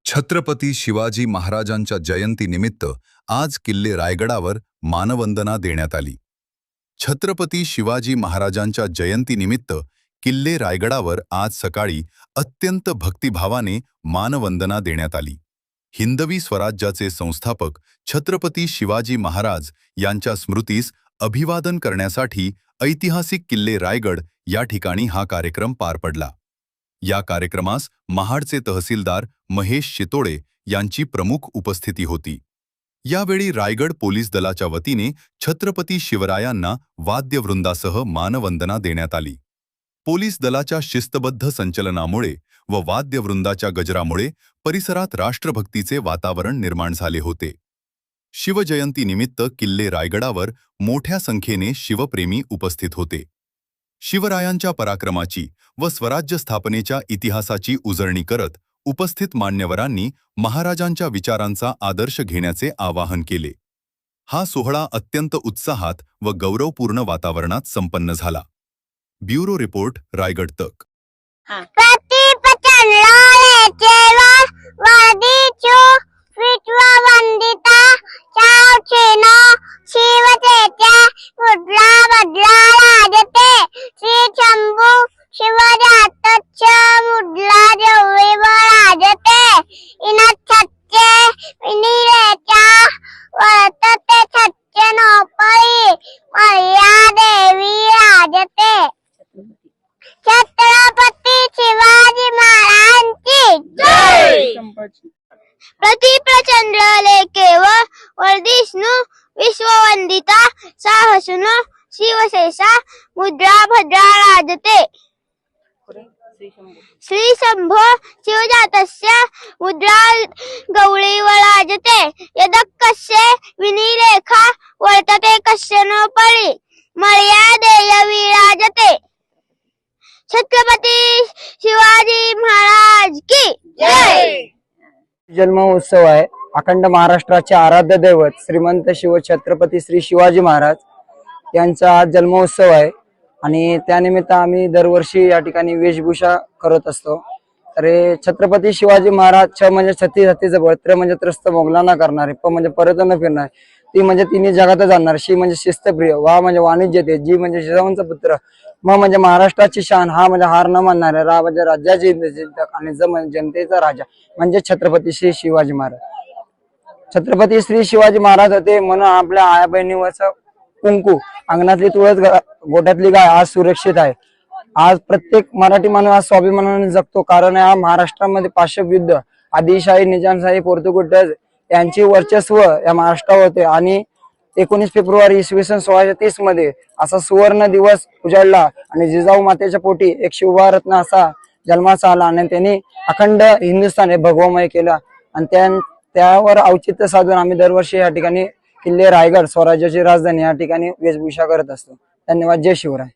छत्रपती शिवाजी महाराजांच्या जयंतीनिमित्त आज किल्ले रायगडावर मानवंदना देण्यात आली। छत्रपती शिवाजी महाराजांच्या जयंतीनिमित्त किल्ले रायगडावर आज सकाळी अत्यंत भक्तिभावाने मानवंदना देण्यात आली। हिंदवी स्वराज्याचे संस्थापक छत्रपती शिवाजी महाराज यांच्या स्मृतीस अभिवादन करण्यासाठी ऐतिहासिक किल्ले रायगड या ठिकाणी हा कार्यक्रम पार पडला। या कार्यक्रमास महाडचे तहसीलदार महेश शितोडे यांची प्रमुख उपस्थिती होती। यावेळी रायगड पोलीस दलाच्या वतीने छत्रपती शिवरायांना वाद्यवृंदासह मानवंदना देण्यात आली। पोलीस दलाच्या शिस्तबद्ध संचलनामुळे व वाद्यवृंदाच्या गजरामुळे परिसरात राष्ट्रभक्तीचे वातावरण निर्माण झाले होते। शिवजयंतीनिमित्त किल्ले रायगडावर मोठ्या संख्येने शिवप्रेमी उपस्थित होते। शिवरायांच्या पराक्रमाची व स्वराज्य स्थापनेच्या इतिहासाची उजळणी करत उपस्थित मान्यवरांनी महाराजांच्या विचारांचा आदर्श घेण्याचे आवाहन केले। हा सोहळा अत्यंत उत्साहात व गौरवपूर्ण वातावरणात संपन्न झाला। ब्युरो रिपोर्ट, रायगड तक। प्रतिप्रचंद्र लेके व वर्धिष्णु विश्ववंदिता साहसुनो शिवशेषा मुद्रा भद्रा राजते। श्री शंभो शिवजातस्य मुद्रा गौळी वराजते। यदक्कस्य विनिलेखा वर्तते कस्य नो पळी मर्यादेय विराजते। छत्रपती शिवाजी महाराज की जय। जन्मोत्सव आहे। अखंड महाराष्ट्राचे आराध्य दैवत श्रीमंत छत्रपती श्री शिवाजी महाराज यांचा आज जन्मोत्सव आहे आणि त्यानिमित्त आम्ही दरवर्षी या ठिकाणी वेशभूषा करत असतो। तर छत्रपती शिवाजी महाराज छ म्हणजे छत्ती छत्तीचं बळ, त्र म्हणजे त्रस्त मोगलांना करणारे, प म्हणजे पर्यटन फिरणार, ती म्हणजे तिन्ही जगात जाणार, शी म्हणजे शिस्तप्रिय, वा म्हणजे वाणिज्य ते, जी म्हणजे जिजाऊंचा पुत्र, म म्हणजे महाराष्ट्राची शान, हा म्हणजे हार न मानणारे, रा म्हणजे राज्याची आणि ज म्हणजे जनतेचा राजा म्हणजे छत्रपती श्री शिवाजी महाराज। छत्रपती श्री शिवाजी महाराज होते म्हणून आपल्या आया बहिणीवरचा कुंकू, अंगणातली तुळस, गोठ्यातली गाय आज सुरक्षित आहे। आज प्रत्येक मराठी माणूस आज स्वाभिमानाने जगतो, कारण या महाराष्ट्रामध्ये पाशवी युद्ध, आदिलशाही, निजामशाही, पोर्तुगीज यांची वर्चस्व या महाराष्ट्रावर होते आणि 19 फेब्रुवारी इसवी सन 1630 मध्ये असा सुवर्ण दिवस उजाडला आणि जिजाऊ मातेच्या पोटी एक शिवभारत्न असा जन्मास आला आणि त्यांनी अखंड हिंदुस्थान हे भगवमय केलं आणि त्यावर औचित्य साधून आम्ही दरवर्षी या ठिकाणी किल्ले रायगड स्वराज्याची राजधानी या ठिकाणी वेशभूषा करत असतो। धन्यवाद। जय शिवराय।